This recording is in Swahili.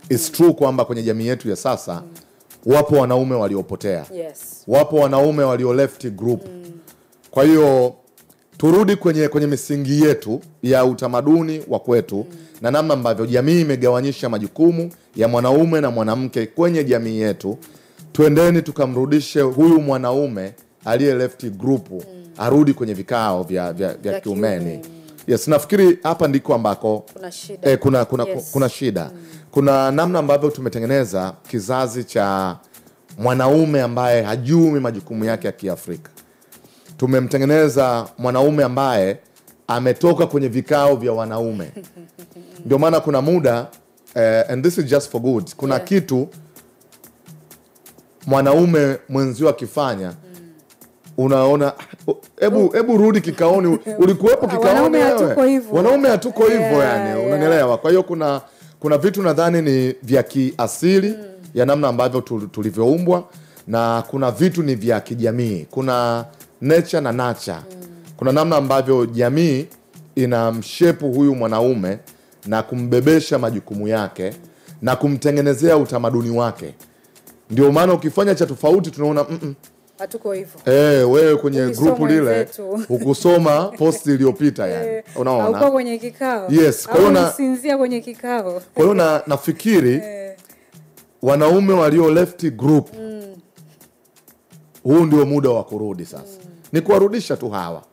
It's true kwamba kwenye jamii yetu ya sasa wapo wanaume waliopotea. Yes. Wapo wanaume walio left group. Kwa hiyo turudi kwenye misingi yetu ya utamaduni wa kwetu na namna ambavyo jamii imegawanyisha majukumu ya mwanaume na mwanamke kwenye jamii yetu. Tuendeni tukamrudishe huyu mwanaume aliye left group arudi kwenye vikao vya kiumeni. Yes, nafikiri hapa ndiko ambako kuna shida. Kuna shida. Kuna namna ambavyo tumetengeneza kizazi cha mwanaume ambaye hajui majukumu yake ya Kiafrika. Tumemtengeneza mwanaume ambaye ametoka kwenye vikao vya wanaume. Ndio maana kuna muda and this is just for good. Kuna kitu mwanaume mwenzio akifanya unaona hebu rudi kikaoni, ulikuwepo kikaoni wewe. Wanaume hatuko hivyo yani, unanielewa? Kwa hiyo kuna vitu nadhani ni vya kiasili ya namna ambavyo tulivyoumbwa, na kuna vitu ni vya kijamii. Kuna nature na nurture. Kuna namna ambavyo jamii inamshepu huyu mwanaume na kumbebesha majukumu yake na kumtengenezea utamaduni wake. Ndio maana ukifanya cha tofauti tunaona hatuko hivyo. Wewe kwenye grupu lile ukusoma post iliyopita yani. Unaona? Au kwenye kikao. Yes, kwa hiyo unasinzia kwenye kikao. Kwa hiyo nafikiri wanaume walio left group huu ndio muda wa kurudi sasa. Ni kuwarudisha tu hawa.